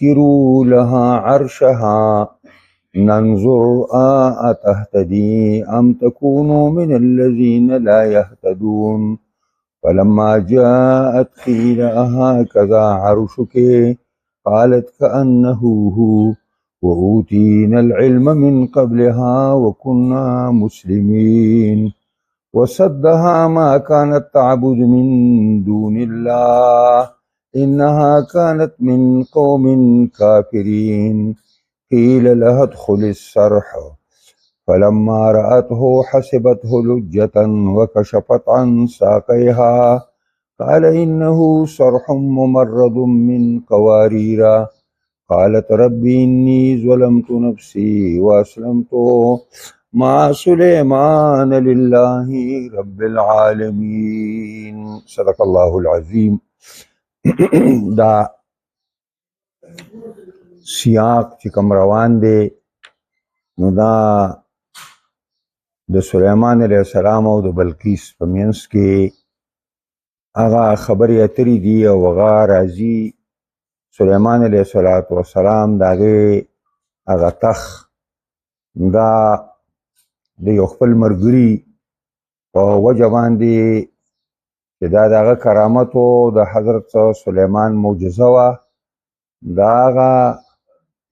كروا لها عرشها ننظر أتهتدي أم تكون من الذين لا يهتدون فلما جاءت قيل أهكذا عرشك قالت كأنه هو وأوتينا العلم من قبلها وكنا مسلمين وصدها ما كانت تعبد من دون الله إنها كانت من قوم كافرين قيل لها ادخل الصرح فلما رأته حسبته لجة وكشفت عن ساقيها قال إنه صرح ممرد من قوارير قالت ربي إني ظلمت نفسي وأسلمت مع سليمان لله رب العالمين صدق الله العظيم. دا سیاق چې کوم روان دی نو دا د سلیمان علیه السلام او د بلقیس په منځ کې هغه خبرې اترې دي او هغه راځي سلیمان علیه السلام د هغې هغه تخت دا د یو خپل ملګري په وجه باندې چې دا د هغه کرامت و د حضرت سلیمان معجزه وه دا هغه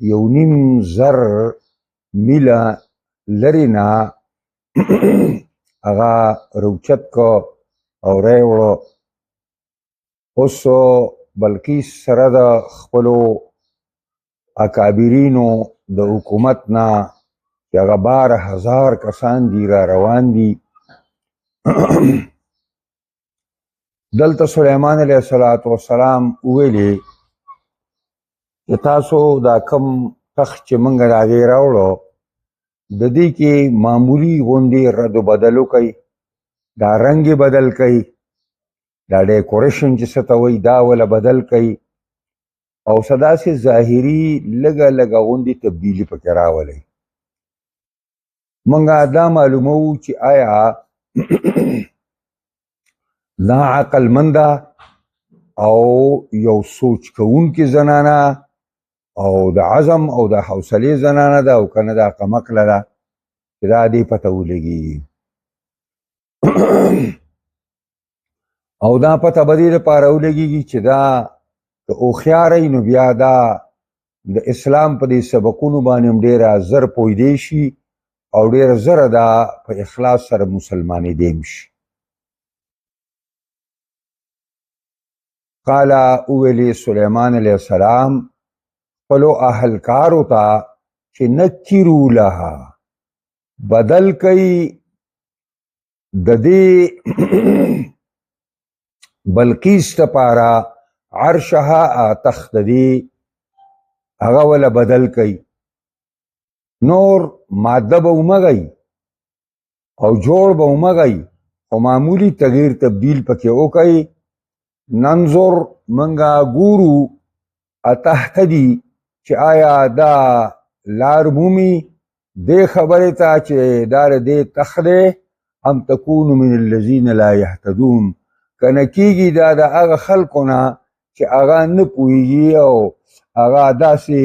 1.5 زر میله لرې نه هغه روچت کو او رای وړو. اوس بلقیس سره د خپلو اکابرینو د حکومت نه چې هغه 12,000 کسان دي را روان دي. دلته سلیمان علیه السلام وویلې چې تاسو دا کم تخت چې موږ د هغې راوړو د دې کې معمولي غوندې رد و بدل وکئ، دا رنګ یې بدل کئ، دا ډیکوریشن چې څه ته وایي دا وله بدل کئ او څه داسې ظاهري لږه لږه غوندې تبدیلي پکې راولئ. موږ دا معلوموو چې آیا دا عقلمنده او یو سوچ کوونکې زنانه او د عزم او د حوصلې زنانه ده او که نه دا کمقله ده چې دا دې پته ولګېږي. او دا پته به دې دپاره ولګېږي چې دا که هوښیاره نو بیا دا د اسلام په دې سبقونو باندې هم ډېره زر پوهېدی شي او ډېره زره دا په اخلاص سره مسلمانېدی هم شي. قال اویلی سلیمان علیه السلام خپلو اهلکارو ته چې نکرو لها بدل کوي د دې بلقیس دپاره عرشها تخت د دې هغه وله بدل کوي، نور ماده به ومږئ او جوړ به ومږئ خو معمولي تغییر تبدیل پکې وکئ. ننظر منګه ګورو اتهتدي چې آیا دا لار مومي دې خبرې ته چې دا د دې تخت دی ام تکون من الذین لا یهتدون که نه کېږي دا د هغه خلکو نه چې هغه نه پوهېږي او هغه داسې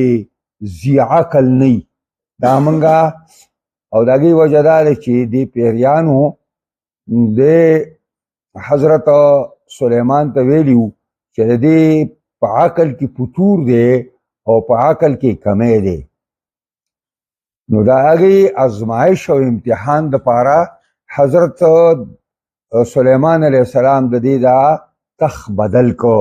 ذی عقل نه وي. دا منګه او د هغې وجه دا ده چې دې پیریانو د حضرت سلیمان ته ویلي وو چې د دې په عقل کې فتور دی او په عقل کې کمی دی. نو د هغې ازمایش او امتحان دپاره حضرت سلیمان علیه السلام د دې دا تخت بدل کو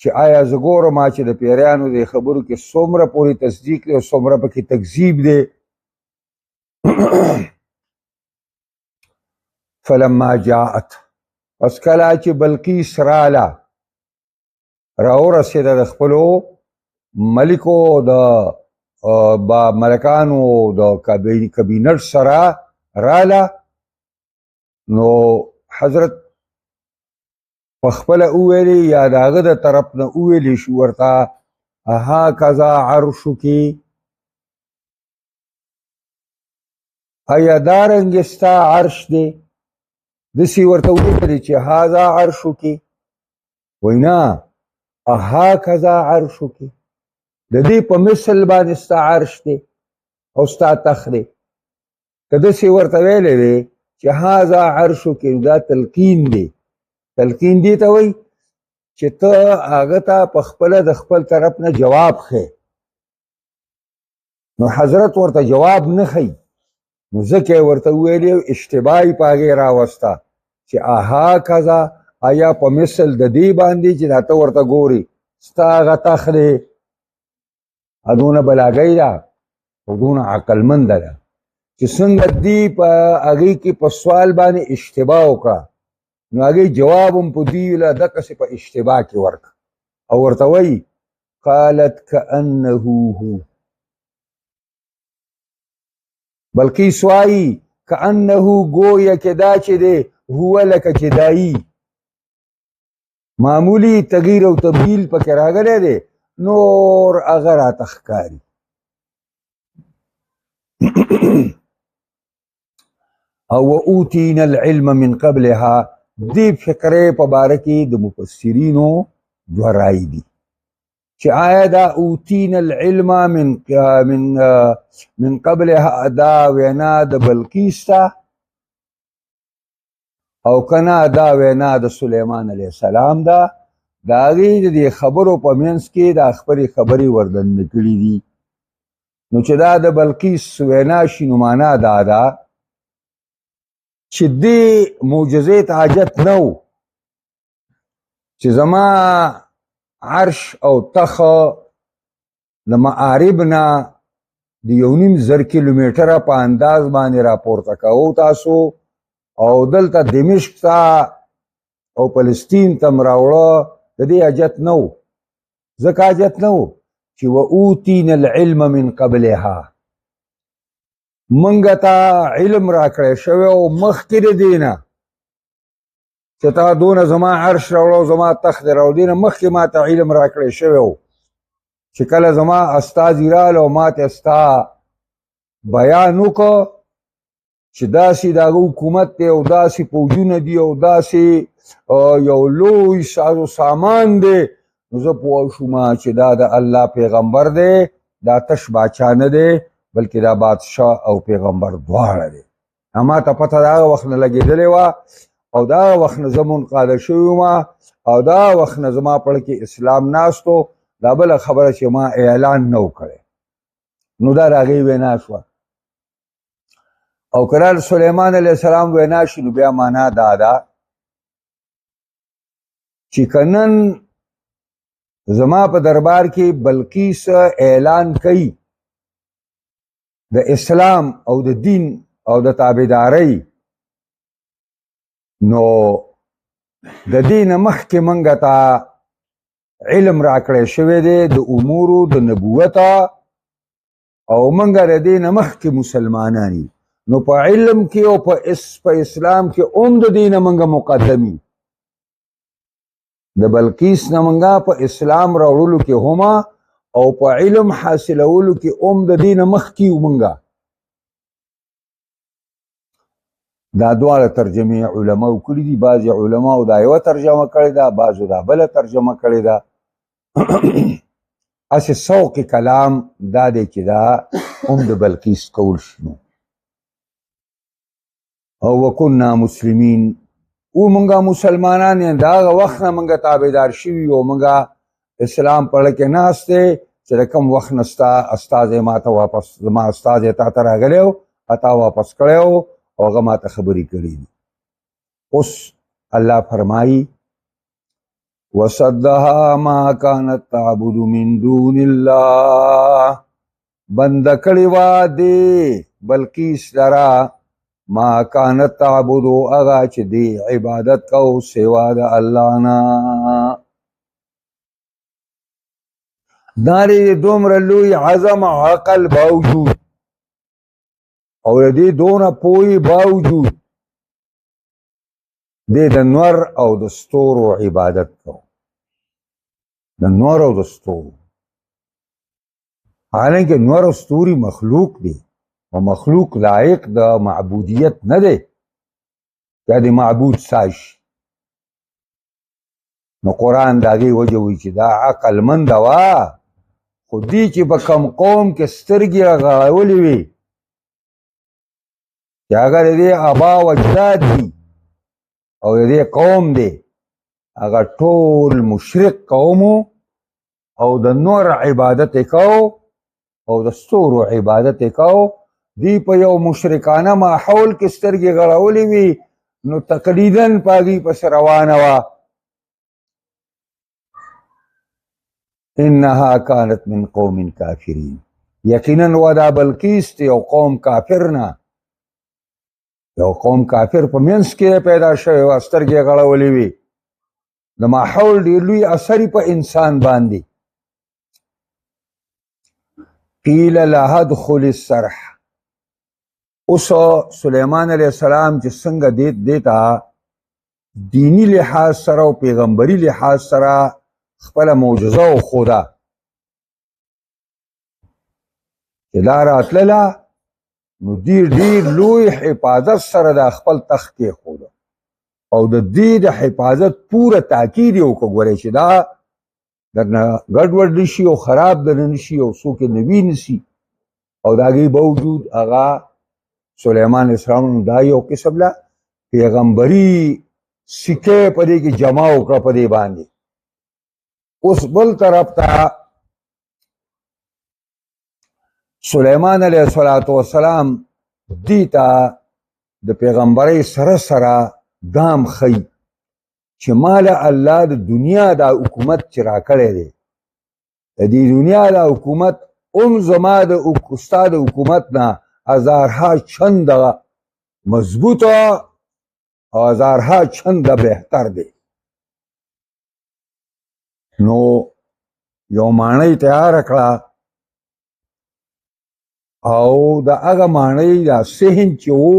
چې آیا زه ګورم چې د پیریانو د خبرو کې څومره پورې تصدیق دی او څومره پکې تکذیب دی. فلما جاءت پس کله چې بلقیس راله راورسېده د خپلو ملکو د ملکانو د کابینټ سره راله نو حضرت پخپله وویلې یا د هغه د طرف نه وویلې شو ورته هکذا عرشکې آیا دارنګې ستا عرش دی؟ داسې ورته وویلې چې هذا عرشکې وایي نه هکذا عرشکې د دې په مثل باندې ستا عرش دی او ستا تخت دی. که داسې ورته ویلی دی چې هذا عرشک، دا تلقین دی. تلقین دی ته وایي چې ته هغه ته په خپله د خپل طرف نه جواب ښیې. نو حضرت ورته جواب نه ښیي، نو ځکه یې ورته وویلې اشتباه یې په هغې راوسته چې اها کذا، آیا په مثل د دې باندې چې دا ته ورته ګورې ستا هغه تخت دی. دونه بلاګۍ ده او دونه عقلمنده ده چې څنګه دې په هغې کې په سوال باندې اشتباه وکړه، نو هغې جواب هم په دوی له دقسې په اشتباه کې ورکړه او ورته وایي قالت کأنه هو. بلقیس وایي کأنه گویا کې دا چې دی هو لکه چې دایي. معمولی تغییر او تبدیل پکې راغلی دی، نور هغه راته ښکاري. او اوتینا العلم من قبلها، دې فقرې په باره کې د مفسرینو دوه رایې دي چې آیا دا اوتینا العلم من قبلها دا وینا د بلقیس ته او کنه دا وینا د سلیمان علیه السلام ده. د هغې د دې خبرو په منځ کې دا خپلې خبرې وردننه کړي دي. نو چې دا د بلقیس وینا شي نو معنا دا ده چې دې معجزې ته حاجت نه و چې زما عرش او تخه د معارب نه د 1.5 کیلومتره په انداز باندې راپورته کوو تاسو او دلته دمشق ته او فلسطین ته م راوړه. د دې حاجت نه و، ځکه حاجت نه و چې واوتینا العلم من قبلها، منګه ته علم راکړی شوی او مخکې د دې نه چې تا دونه زما عرش راوړه او زما تخت دی راوړه، دې نه مخکې ما ته علم راکړی شوی و چې کله زما استازي راغله او ما ته ستا بیان وکړه چې داسې د هغه حکومت دی او داسې فوجونه دي او داسې یو لوی سازو سامان دی، نو زه پوه شوم چې دا د الله پیغمبر دی، دا تش باچا نه دی بلکې دا بادشاه او پیغمبر دواړه دی. ما ته پته د هغه وخت نه لګېدلې وه او د هغه وخت نه زه منقاده شوی وم او د هغه وخت نه زما پړ کې اسلام ناست و. دا بله خبره چې ما اعلان نه و کړی، نو دا د هغې وینا شوه. او که سلیمان علیه السلام وینا شي نو بیا معنا دا ده چې که نن زما په دربار کې بلقیس اعلان کوي د اسلام او د دین او د تابعدارۍ، نو د دې نه مخکې موږ ته علم راکړی شوی دی د امورو د نبوت او موږ د دې نه مخکې مسلمانان یو، نو په علم کې او په اسلام کې هم د دې نه موږ مقدم یو. د بلقیس نه موږ په اسلام راوړلو کې هم او په علم حاصلولو کې هم د دې نه مخکې یو. موږ دا دواړه ترجمې علماو کړي دي، بعضې علماو دا یوه ترجمه کړې ده، بعضو دا بله ترجمه کړې ده. هسې سوق کلام دا دی چې دا هم د بلقیس قول شنو. او وکنا مسلمین، او منګه مسلمانان یې د هغه وخت نه منګه تابعدار شوي او منګه اسلام پړه کې ناست دی چې د کوم وخت نه ستا استازی ما ته واپس زما استازی تا ته راغلی و تا واپس کړی و او هغه ما ته خبرې کړي دي. اوس الله فرمایي وصدها ما كانت تعبد من دون الله، بند کړي وه دې بلقیس لره ما كانت تعبدو اغا چې دی عبادت کو سوا د الله نه. داري دومره لوی عظم عقل باوجود او دې دونه پوی باوجود دې د نور او د ستورو عبادت کو، د نور او د ستورو، حالانکه نور او ستوري مخلوق دی و مخلوق لایق د معبودیت نه دی یا د معبود ساش. نو قرآن د هغې وجه وایي چې دا عقلمنده وه خو دی چې په کم قوم کې سترګې غړولې وي چې هغه د دې آبا و اجداد دي او د دې قوم دی هغه ټول مشرک قوم او د نور عبادت یې کو او د ستورو عبادت یې کو دی په یو مشرکانه ماحول کې سترګې غړولې وي نو تقلیداً پاږي پس روانه وه انها كانت من قوم کافرین یقینا ودا بلقیس ته یو قوم کافر نه یو قوم کافر په منځ کې پیدا شوی و سترګې غړولې وي د ماحول ډېر لوی اثر په انسان باندې قیل لها ادخل الصرح اوس سلیمان علیه السلام چې څنګه دیتا دینی لحاظ سره او پیغمبري لحاظ سره خپله معجزه وښوده چې دا راتلله نو ډېر لوی حفاظت سره د خپل تخت کېښوده او د دې د حفاظت پوره تاکید یې وکړه ګورئ چې دا درنه ګډوډ نه شي او خراب درنه نه شي او څوک یې نوي نه شي او د هغې باوجود هغه سلیمان علیه السلام دا یو قسم له پیغمبري سکې په دې کې جمع وکړه په دې باندې اوس بل طرف ته سلیمان علیه السلام دې ته د پیغمبرۍ سره سره دام ښیي چې ماله الله د دنیا دا حکومت چې راکړی دی د دې دنیا دا حکومت زما د ستا د حکومت نه هزارها چنده مضبوطه او هزارها چنده بهتر دی نو یو ماڼۍ تیاره کړه او د هغه ماڼۍ دا صحن چې و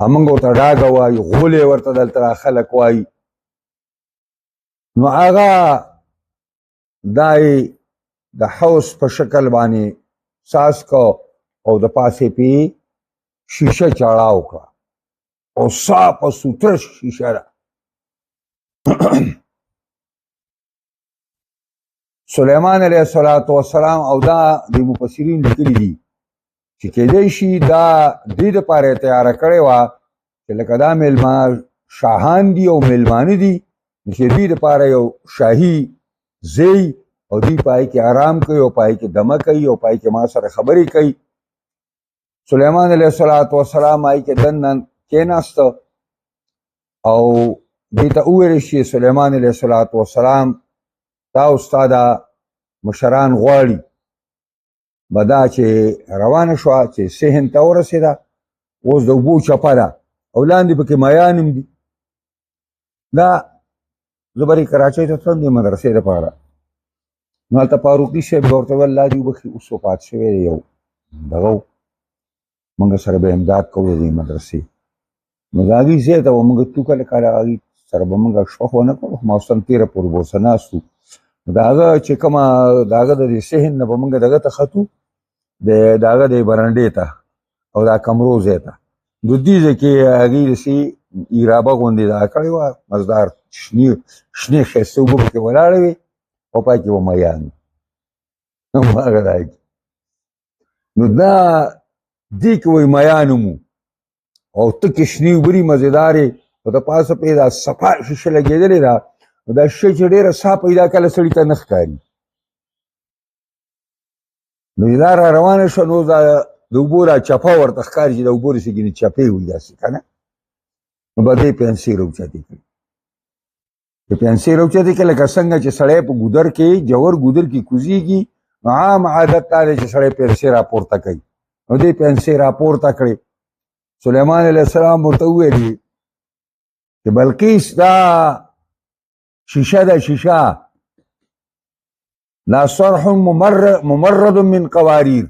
همونږ ورته ډاګه وایي غولې ورته دلته خلک وایي نو هغه دا یې د حوض په شکل باندې ساس کو او د پاسې پې شیشه چاړاو کړه او صافه سوتره شیشه ده سلیمان علیه السلام او دا د مفسرین لیکلي دي چې کېدای شي دا دې دپاره یې تیاره کړې وه چې لکه دا میلمه شاهان دي او میلمانه دي چې دوی دپاره یو شاهي ځای او دوی پای کې آرام کوي او پای کې دمه کوي او پای کې ما سره خبرې کوي سلیمان علیه السلام آی کې دننه کېناسته او دې ته وویل شي سلیمان علیه السلام دا استاده مشران غواړي به دا چې روانه شوه چې صحن ته ورسېده اوس د اوبو چپه ده او لاندې پکې مایان هم دي دا زه به کراچۍ ته تلم د مدرسې دپاره نو هلته فاروقي صاحب به ورته ویل الله دې وبخي اوس وفات شوی دی یو دغه موږ سره به امداد کوو د دې مدرسې نو د هغې ځای ته به موږ تو کله کله هغې سره به موږ شپه خو ونه کړو ماوستن تېره پورې به ورسره ناست وو د هغه چې کومه د هغه د دې صحن نه به موږ دغه ته ختو د هغه د برنډې ته او دا کمرو ځای ته نو دې ځای کې هغې داسې ایرابه غوندې دغه کړې وه مزدار شنې ښایسته اوبه پکې ولاړې وې او پای کې به میان هغه دی نو دا دې کې وایي میان مو او تکې شنې اوبه دي مزېدارې او د پاسه پې دا صفا شیشه لګېدلې ده نو دا شی چې ډېره ساه پیدا کله سړي ته نه ښکاري نو چې دا را روانه شوه نو دا د اوبو را چپه ورته ښکاري چې د اوبو داسې ګینې چپې وي داسې که نه نو به دې پیانسې راوچتې کړي چې پیانسې راوچتې کړي لکه څنګه چې سړی په ګودر کې جوور ګودر کې کوزېږي نو عام عادت دا دی چې سړی پیانسې راپورته کوي نو دې پیانسې راپورته کړې سلیمان علیه السلام ورته وویلې چې بلقیس دا شیشه ده شیشه لا صرح ممرد من قواریر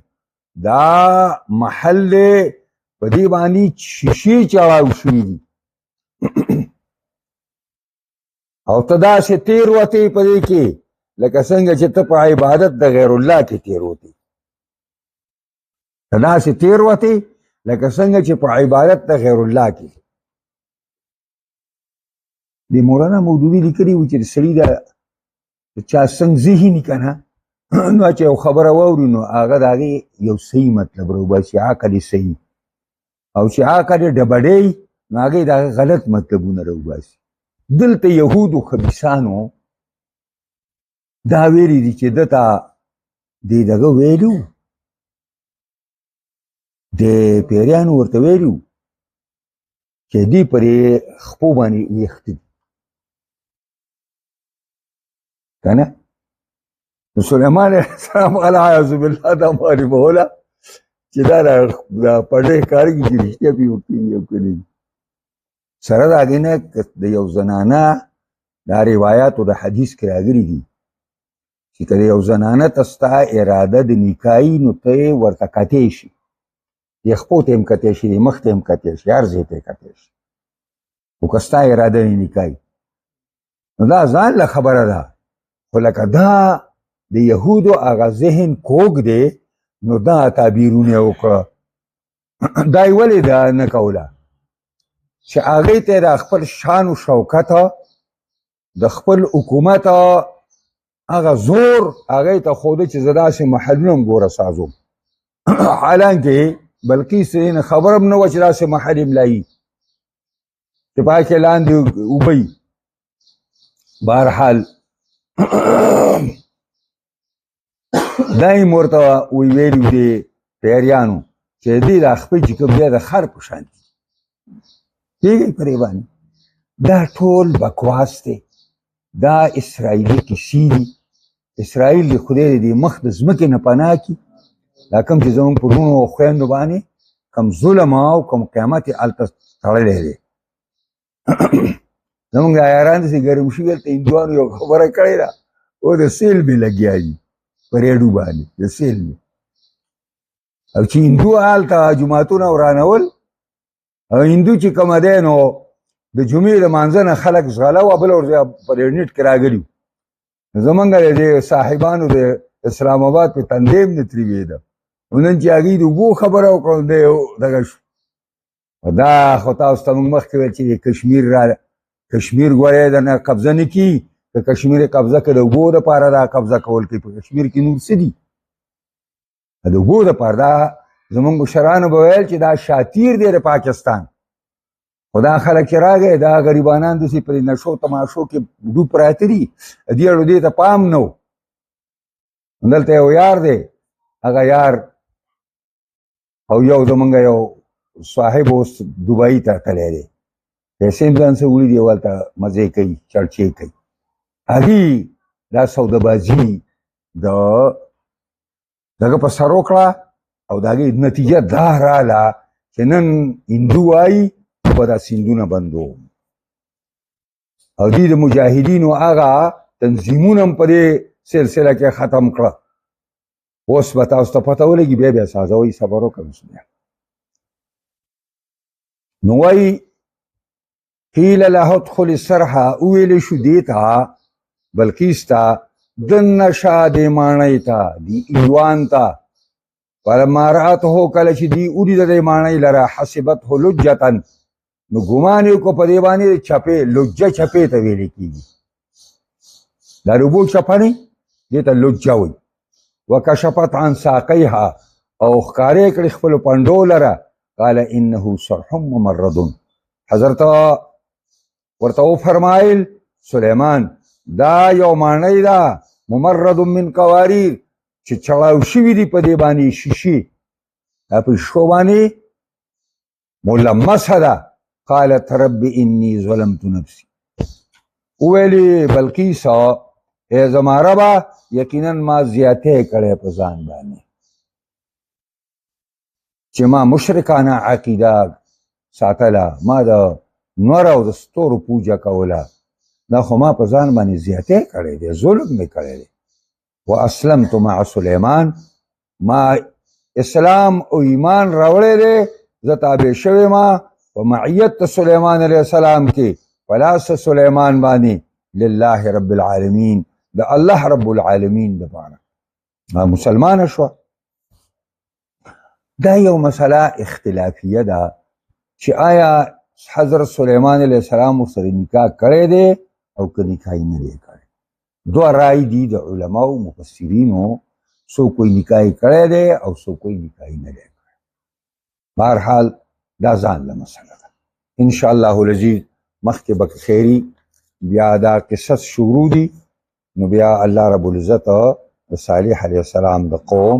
دا محل دی په دې باندې شیشې چړاو شوي دي او ته داسې تېر وتې په دې کې لکه څنګه چې ته په عبادت د غیر الله کې تېر وتې ته داسې تېر وتې لکه څنګه چې په عبادت د غیر الله کې د مولانا مودودي لیکلي وو چې د سړي د چا څنګه ذهني که نه نو چې یو خبره واوري نو هغه د هغې یو صحیح مطلب راوباسي، عقل یې صحیح، او چې عقل یې ډبډی نو هغې د هغه غلط مطلبونه راوباسي. دلته یهودو خبیثانو دا ویلي دي چې ده ته دې دغه ویلي وو، د پیریانو ورته ویلي وو چې دوی پرې خپو باندې ویښته دي که نه. نو سلیمان علیه السلام العیاذ بالله دا معلوموله چې دا پټۍ کارګي چې رښتیا پې وکړي او که نه. سره د هغې نه د یو زنانه دا روایاتو د حدیث کې راغلي دي چې که د یو زنانه ته ستا اراده د نکاحي نو ته یې ورته کتی شي، د خپو ته هم کتی شي، د مخ ته هم کتی شي، هر ځای ته یې کتی شي، خو که ستا اراده د نکاحي نو دا ځان له خبره ده. خو لکه دا د یهودو هغه ذهن کوږ دی نو دا تعبیرونه وکړه. دا یې ولې دا نه کوله چې هغې ته د خپل شان و شوکت د خپل حکومت هغه زور هغې ته ښوده چې زه داسې محلونه هم ګوره سازوم. حالانکې بلقیس نه خبر هم نه وه چې داسې محل املایي چې پای کې لاندې اوبه وي. بهرحال دا یې ورته ویلي دي پیریانو چې دې دا خپل چې کوم دی د خر په شان دي. پوهېږئ پرې باندې دا ټول بکواس دی، دا اسرائیلي کیسې دي. اسرائیل د خدای د مخ د ځمکې نه پناه کړي. دا کوم چې زموږ په وروڼو او خویندو باندې کوم ظلم او کوم قیامت یې هلته تړلی دی. زموږ دا یاران داسې ګرم شوي هلته هندوانو یو خبره کړې ده، او د سیل مې لګیا دي په ریډو باندې د سیل مې، او چې هندو هلته جوماتونه ورانول، او هندو چې کومه دی نو د جمعې د مانځه نه خلک ځغله وه، بله ورځ په نیټ کې راغلي وو. زمونږ د صاحبانو د اسلام آباد په تندې هم نه ترېوېده، نن چې هغوی د اوبو خبره وکړه دی دغه شو. دا خو تاسو ته موږ مخکې ویل چې کشمیر ګورې د نه قبضه نه کي، که کشمیر یې قبضه کړي د اوبو دپاره دا قبضه کول کوي. په کشمیر کې نور څه دي؟ د اوبو دپاره. دا زمونږ مشرانو به ویل چې دا شاتیر دی د پاکستان. خو دا خلک چې راغی دا غریبانان داسې په نشو تماشو کې ډوب پراته دي، دې اړو دې ته پام نه و. دلته یو یار دی، هغه یار او یو زمونږ یو صاحب اوس دوبۍ ته تللی دی، پیسې هم ځان څه وړي دي، هلته مزې کوي، چړچې کوي. هغې دا سودهبازي د دغه په سر وکړه او د هغې نتیجه دا راله چې نن هندو وایي به دا سیندونه بندوم، او دوی د مجاهدینو هغه تنظیمونه هم په دې سلسله کې ختم کړه. اوس به تاسو ته پته ولګي، بیا سازوئ، صبر وکړئ. نو وایي قیل له ادخل الصرح، وویلی شو دې ته بلقیس ته دننه شه دې ماڼۍ ته، دې ایوان ته. فلما رأته، کله چې دې ولیده دې ماڼۍ لره، حسبته لجة، نو ګمان یې وکړو په دې باندې چپې، لجه چپې ته ویلې کېږي. دا د اوبو چپه نه دې ته لجه وایي. وکشفت عن ساقیها، او ښکارې کړې خپلو پنډو لره. قال انه صرح ممرد، حضرت ورته وفرمایل سلیمان دا یو ماڼۍ ده، ممرد من قواریر، چې چړاو شوي دي په دې باندې شیشې، دا په شیشو باندې ملمسه ده. قالت رب انی ظلمت نفسی، وویلې بلقیس ای زما ربه یقینا ما زیاتی کړی په ځان باندې، چې ما مشرکانه عقیده ساتله، ما د نور او د ستورو پوجا کوله، دا خو ما په ځان باندې زیاتی کړی دی، ظلم مې کړی دی. واسلمت مع سلیمان، ما اسلام او ایمان راوړی دی، زه تابع شوی ما په معیت سلیمان علیه السلام کې، په لاس سلیمان باندې، لله رب العالمین، د الله رب العالمین دپاره مسلمانه شوه. دا یو مسله اختلافیه ده چې آیا حضرت سلیمان علیه السلام ورسره نکاح کړی دی او که نکاح یې نه دی کړی. دو رای دي د علماو مفسرینو، سو کوئی نکاح کړی دی او سو کوئی نکاح نه دی کړی. بهرحال دا ځان له مسله ده. ان شاء الله العزیز مخکې به خیری بیا دا قصص شروع دي، نو بیا الله رب العزت د صالح علیه السلام د قوم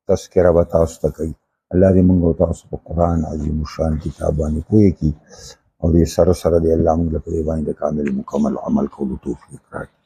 تذکره به تاسو ته کوي. الله دې موږ او تاسو په قرآن عظیم الشان کتاب باندې پوهې کړي او دې سره سره دې الله موږ له په دې باندې کامل مکمل عمل کولو توفیق راکړي.